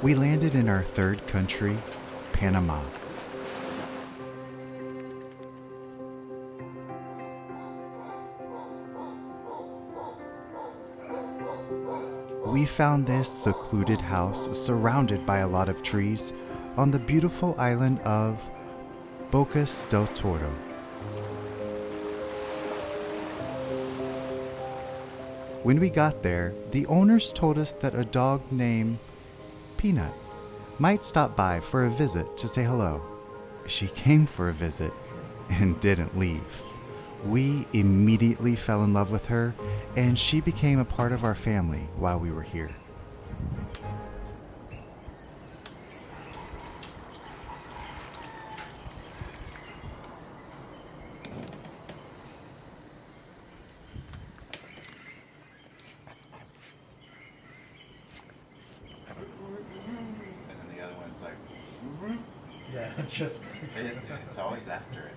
We landed in our third country, Panama. We found this secluded house surrounded by a lot of trees on the beautiful island of Bocas del Toro. When we got there, the owners told us that a dog named Peanut might stop by for a visit to say hello. She came for a visit and didn't leave. We immediately fell in love with her, and she became a part of our family while we were here. Yeah, just It's always after it.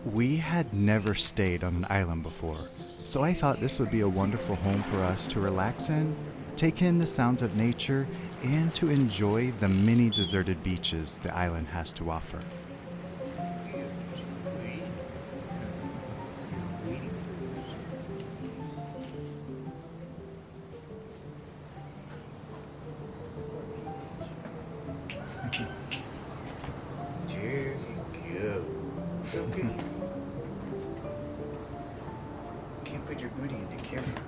We had never stayed on an island before, so I thought this would be a wonderful home for us to relax in, take in the sounds of nature, and to enjoy the many deserted beaches the island has to offer. there you go. Feel good. Can't put your booty in the camera.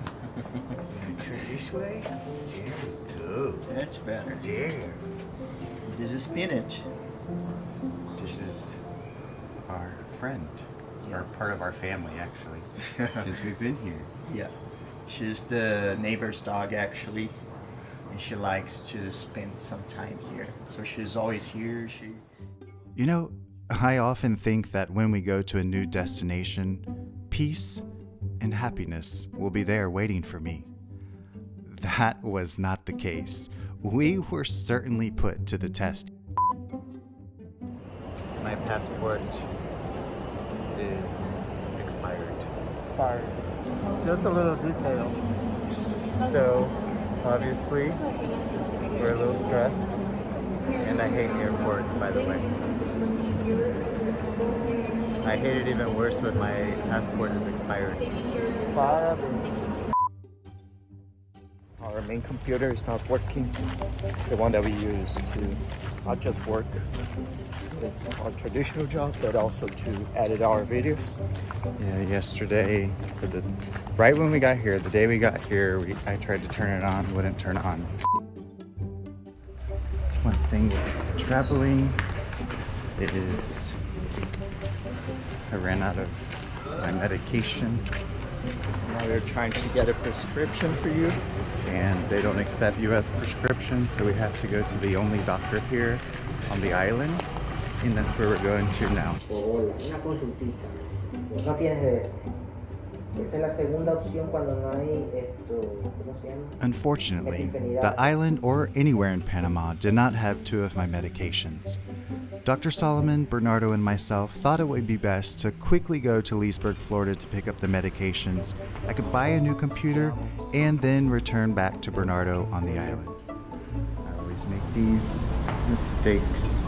Turn this way. There we go. That's better. There. This is spinach. This is our friend, or part of our family actually, since we've been here. Yeah. She's the neighbor's dog actually, and she likes to spend some time here. So she's always here. You know, I often think that when we go to a new destination, peace and happiness will be there waiting for me. That was not the case. We were certainly put to the test. My passport is expired. Just a little detail. So, obviously, we're a little stressed. And I hate airports, by the way. I hate it even worse when my passport is expired. Our main computer is not working. The one that we use to not just work with our traditional job, but also to edit our videos. Yeah, yesterday, right when we got here, the day we got here, I tried to turn it on, wouldn't turn on. One thing with traveling is I ran out of my medication, So now we're trying to get a prescription for you. and they don't accept US prescriptions, so we have to go to the only doctor here on the island, and that's where we're going to now. Hola, una consultita. No tienes de eso. Esa es la segunda opción cuando no hay esto, ¿cómo se llama? Unfortunately, the island or anywhere in Panama did not have two of my medications. Dr. Solomon, Bernardo, and myself thought it would be best to quickly go to Leesburg, Florida to pick up the medications. I could buy a new computer and then return back to Bernardo on the island. I always make these mistakes.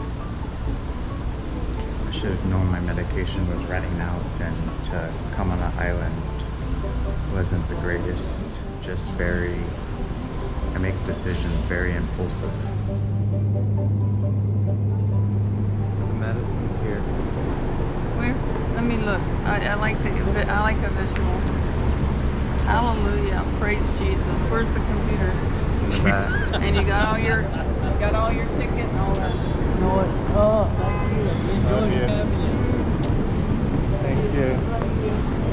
I should have known my medication was running out, and to come on an island wasn't the greatest. I make decisions very impulsive. The medicine's here. Where? Let me look. I like a visual. Hallelujah. Praise Jesus. Where's the computer? And you got all your ticket and all that. Thank you.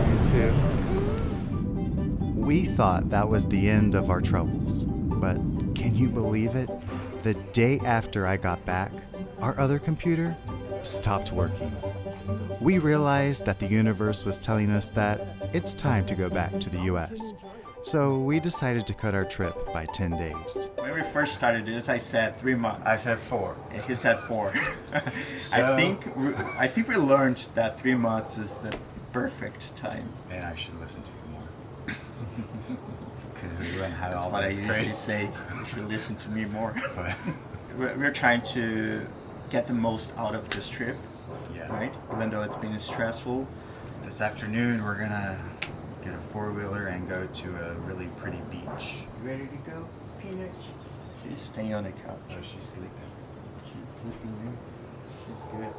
You too. We thought that was the end of our troubles, but can you believe it? The day after I got back, our other computer stopped working. We realized that the universe was telling us that it's time to go back to the US. So we decided to cut our trip by 10 days. When we first started this, I said 3 months. I said 4. And he said 4. So- I think we learned that 3 months is the perfect time. Man, I should listen to you more. Because we went had That's all what I this usually grace. say. You should listen to me more. But We're trying to get the most out of this trip, yeah, right? Even though it's been stressful. this afternoon we're gonna get a 4-wheeler and go to a really pretty beach. You ready to go, Peanut? She's staying on the couch. Oh, she's sleeping. She's sleeping there. She's good.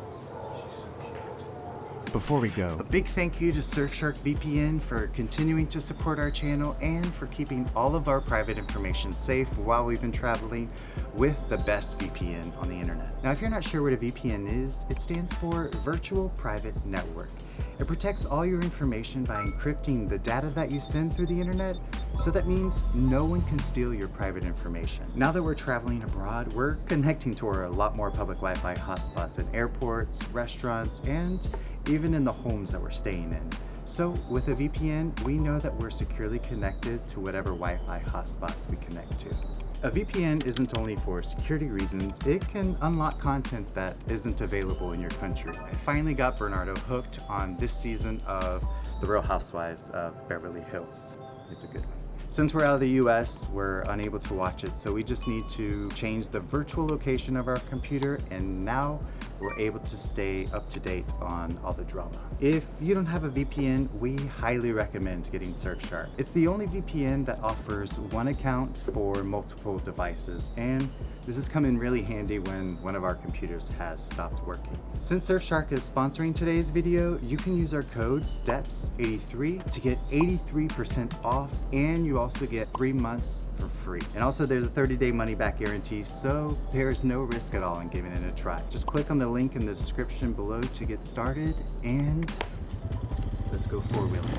She's so cute. Before we go, a big thank you to Surfshark VPN for continuing to support our channel and for keeping all of our private information safe while we've been traveling with the best VPN on the internet. Now, if you're not sure what a VPN is, it stands for Virtual Private Network. It protects all your information by encrypting the data that you send through the internet, so that means no one can steal your private information. Now that we're traveling abroad, we're connecting to a lot more public Wi-Fi hotspots in airports, restaurants, and even in the homes that we're staying in. So with a VPN, we know that we're securely connected to whatever Wi-Fi hotspots we connect to. A VPN isn't only for security reasons, it can unlock content that isn't available in your country. I finally got Bernardo hooked on this season of The Real Housewives of Beverly Hills. It's a good one. Since we're out of the US, we're unable to watch it, so we just need to change the virtual location of our computer, and now we're able to stay up to date on all the drama. If you don't have a VPN, we highly recommend getting Surfshark. It's the only VPN that offers one account for multiple devices, and this has come in really handy when one of our computers has stopped working. Since Surfshark is sponsoring today's video, you can use our code STEPS83 to get 83% off, and you also get 3 months for free. And also there's a 30-day money-back guarantee, so there's no risk at all in giving it a try. Just click on the link in the description below to get started, and let's go 4-wheeling.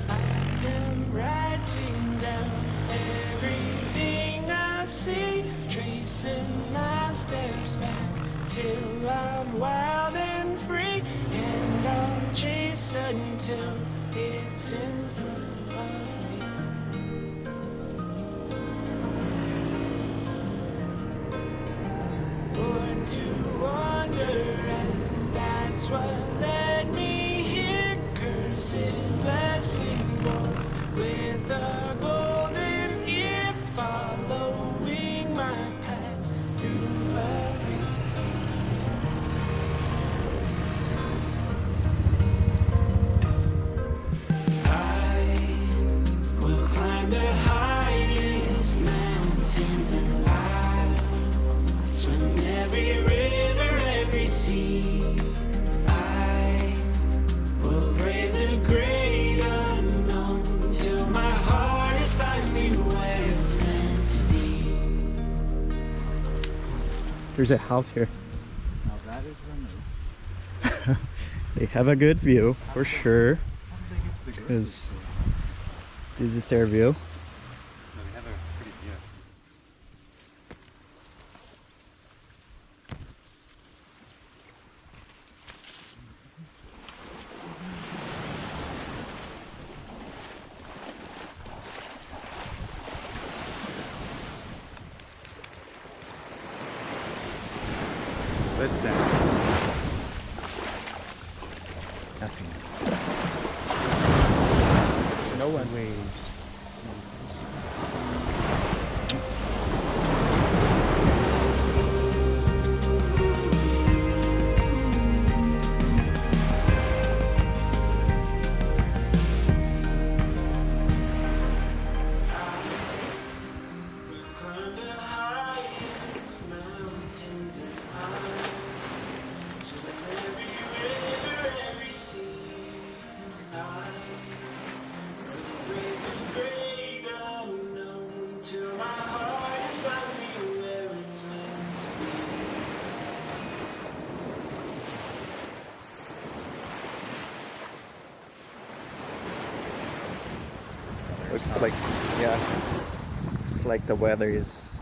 I'm writing down everything I see, tracing my steps back till I'm wild and free, and I'll chase until it's in front of me. Born to wander, and that's what led me here. Cursed blessing, born with a golden ear, following my path through everything. I will climb the highest mountains, and I swim every river, every sea. I will brave the great unknown till my heart is finally where it's meant to be. There's a house here. Now that is removed. They have a good view for sure, I don't think it's the greatest. because this is their view. No, they have a pretty view. Listen. Nothing. No one. We'll climb the highest mountains, and I swim every river, every sea. I will brave this great unknown till my heart is finally where it's meant Looks like, yeah, it's like the weather is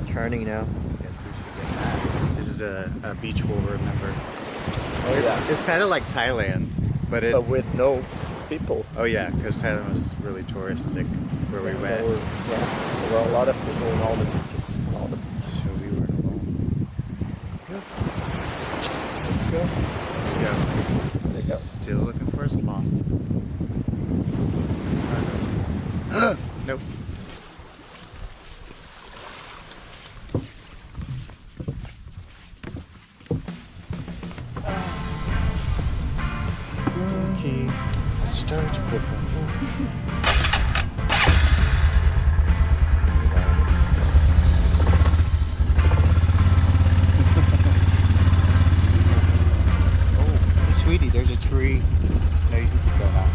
turning now. Guess we should get that. This is a beach we'll remember. Oh yeah, It's kind of like Thailand, but it's but with no people. Oh yeah, because Thailand was really touristic where we went. There were a lot of people in all the beaches. All the beaches. So we weren't alone. Good. Let's go. Let's go. Let's go. Still looking for a sloth. Nope. Okay, let's start to put Oh, sweetie, there's a tree. No, you can go now.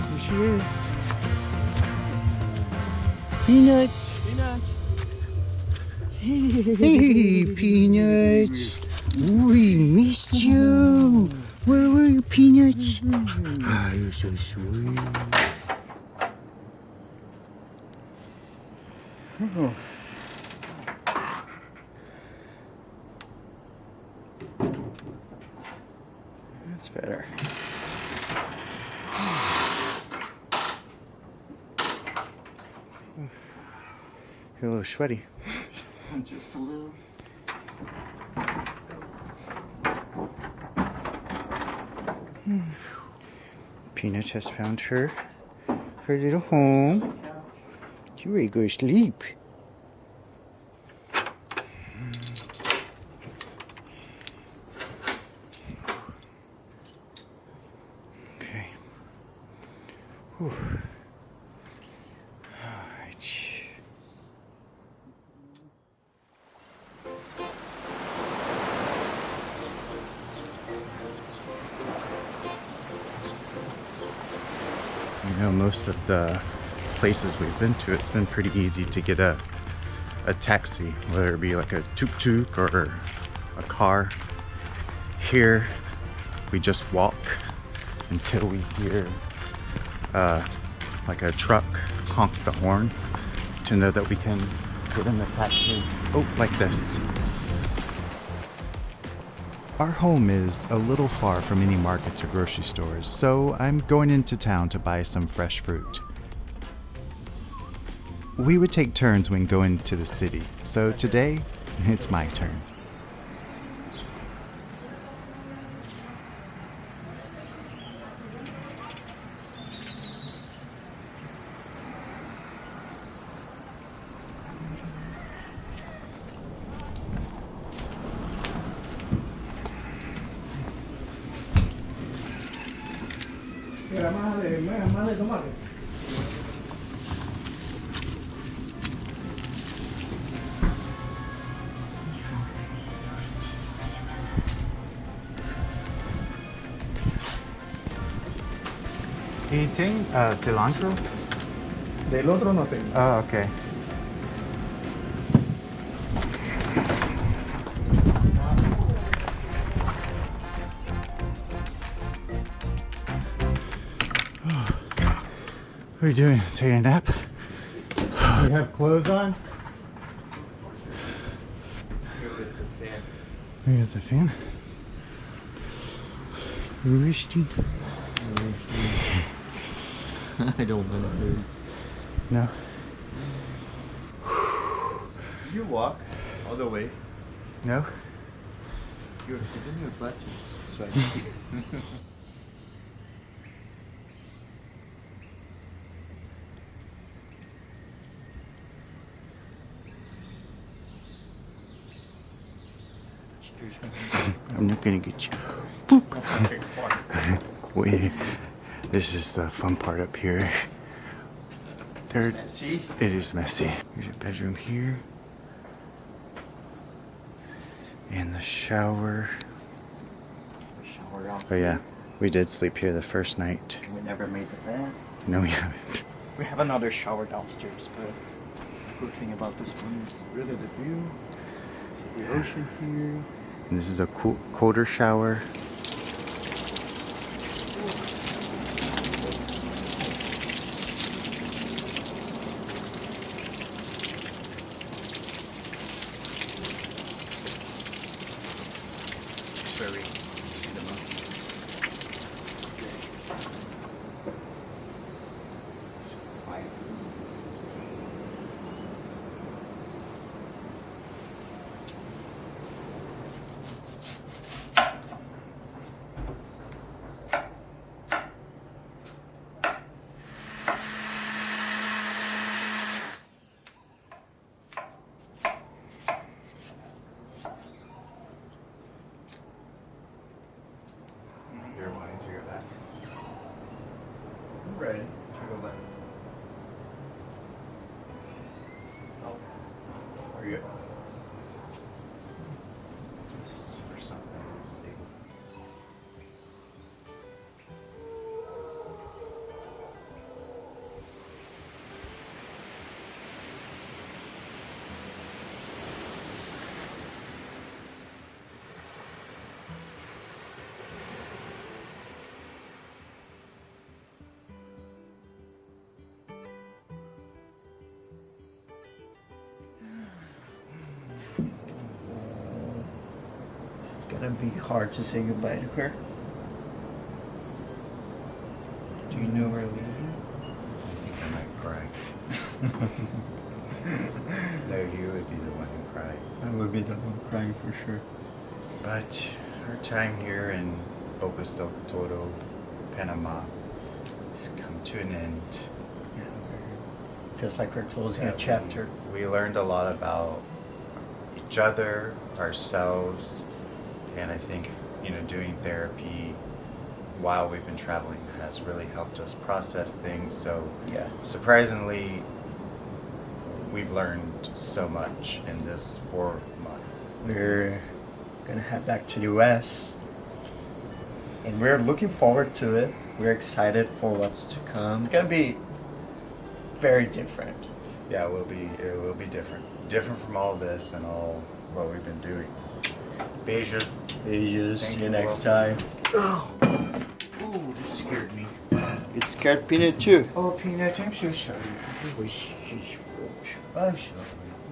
Here she is. Peanuts. Peanuts. Hey, Peanuts. We missed you. Where were you, Peanuts? Ah, you're so sweet. Oh. That's better. You're a little sweaty. Just a little. Peanuts has found her little home. She ready to go to sleep. Okay. Whew. All right. You know, most of the places we've been to, it's been pretty easy to get a taxi, whether it be like a tuk-tuk or a car. Here, we just walk until we hear like a truck honk the horn to know that we can get in the taxi. Oh, like this. Our home is a little far from any markets or grocery stores, so I'm going into town to buy some fresh fruit. We would take turns when going to the city, so today, it's my turn. Eating cilantro? Del otro no tengo. Oh, okay. What are you doing? Taking a nap? You have clothes on? Maybe it's the fan. Roosting. I don't want to move. No. Did you walk all the way? No? You're giving your butt is sweaty. I'm not gonna get you. Boop. Wait. This is the fun part up here. There, Messy. it is messy. There's a bedroom here. And the shower. Shower off. Oh yeah, we did sleep here the first night. We never made the bed. No, we haven't. We have another shower downstairs, but the good thing about this one is really the view. See the ocean here. And this is a colder shower. Where we see the monkeys. You're wanting to go back? I'm ready to go back. Are you? For something, let's see. It's gonna be hard to say goodbye to her. Do you know we're leaving? I think I might cry. No, you would be the one who cried. I would be the one crying for sure. But our time here in Bocas del Toro, Panama, has come to an end. Just like we're closing Yeah, a chapter. We learned a lot about each other, ourselves, and I think, doing therapy while we've been traveling has really helped us process things. So Yeah. surprisingly, we've learned so much in this 4 months. We're gonna head back to the US, and we're looking forward to it. We're excited for what's to come. It's gonna be very different. Yeah, it will be different. Different from all this and all what we've been doing. Beijos. See Thank you you, next Will. time. Ooh, that scared me. It scared Peanut too. Oh, Peanut, I'm so sorry. I'm sorry.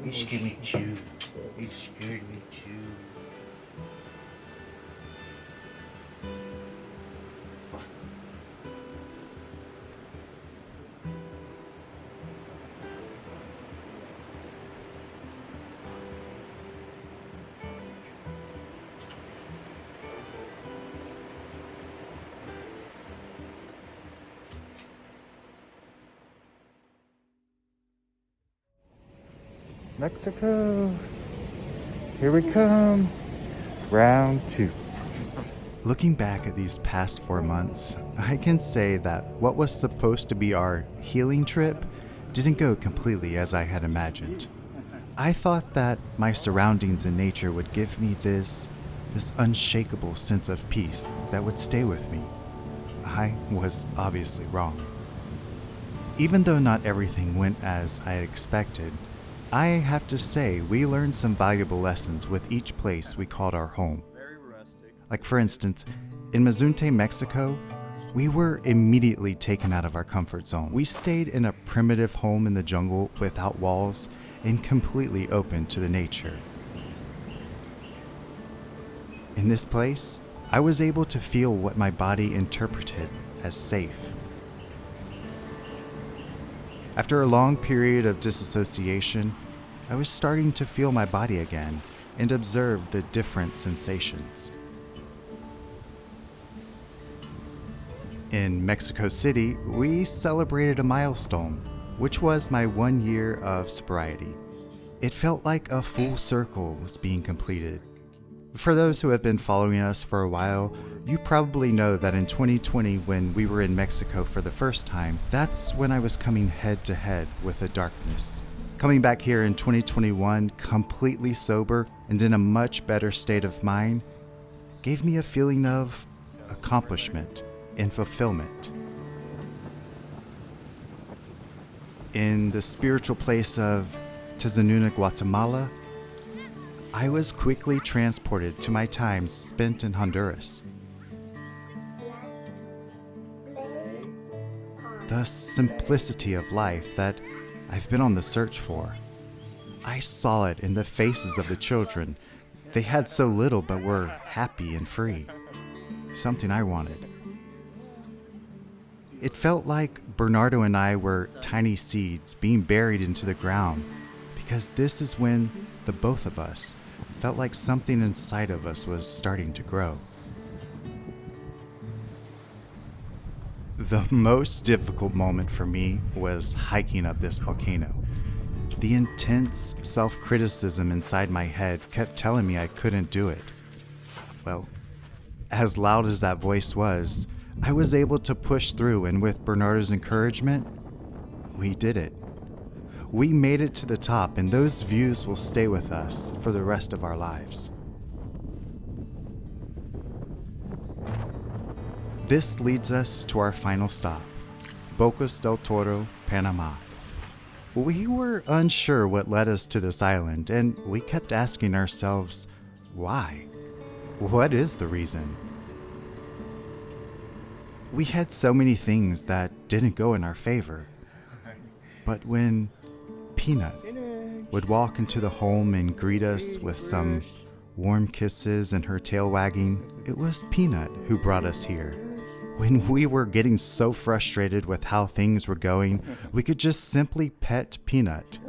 It scared me too. It scared me too. Mexico. Here we come. Round 2. Looking back at these past 4 months, I can say that what was supposed to be our healing trip didn't go completely as I had imagined. I thought that my surroundings and nature would give me this unshakable sense of peace that would stay with me. I was obviously wrong. Even though not everything went as I had expected, I have to say we learned some valuable lessons with each place we called our home. Like for instance, in Mazunte, Mexico, we were immediately taken out of our comfort zone. We stayed in a primitive home in the jungle without walls and completely open to the nature. In this place, I was able to feel what my body interpreted as safe. After a long period of disassociation, I was starting to feel my body again and observe the different sensations. In Mexico City, we celebrated a milestone, which was my 1 year of sobriety. It felt like a full circle was being completed. For those who have been following us for a while, you probably know that in 2020, when we were in Mexico for the first time, that's when I was coming head to head with the darkness. Coming back here in 2021, completely sober and in a much better state of mind, gave me a feeling of accomplishment and fulfillment. In the spiritual place of Tizanuna, Guatemala, I was quickly transported to my times spent in Honduras. The simplicity of life that I've been on the search for. I saw it in the faces of the children. They had so little but were happy and free. Something I wanted. It felt like Bernardo and I were tiny seeds being buried into the ground, because this is when the both of us felt like something inside of us was starting to grow. The most difficult moment for me was hiking up this volcano. The intense self-criticism inside my head kept telling me I couldn't do it. Well, as loud as that voice was, I was able to push through, and with Bernardo's encouragement, we did it. We made it to the top, and those views will stay with us for the rest of our lives. This leads us to our final stop, Bocas del Toro, Panama. We were unsure what led us to this island, and we kept asking ourselves, why? What is the reason? We had so many things that didn't go in our favor. But when Peanut would walk into the home and greet us with some warm kisses and her tail wagging, it was Peanut who brought us here. When we were getting so frustrated with how things were going, we could just simply pet Peanut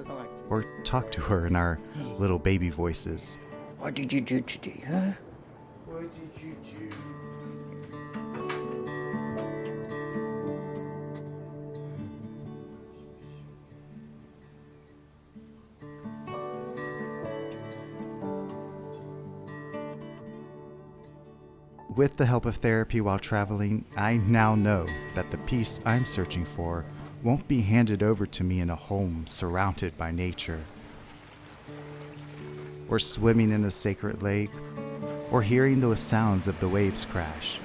or talk to her in our little baby voices. What did you do today, huh? What did you do? With the help of therapy while traveling, I now know that the peace I'm searching for won't be handed over to me in a home surrounded by nature, or swimming in a sacred lake, or hearing the sounds of the waves crash,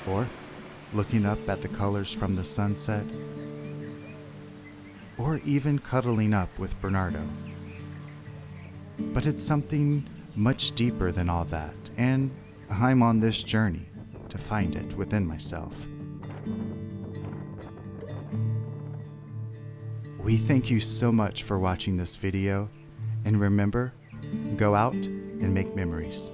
or looking up at the colors from the sunset, or even cuddling up with Bernardo. But it's something much deeper than all that, and I'm on this journey to find it within myself. We thank you so much for watching this video, and remember, go out and make memories.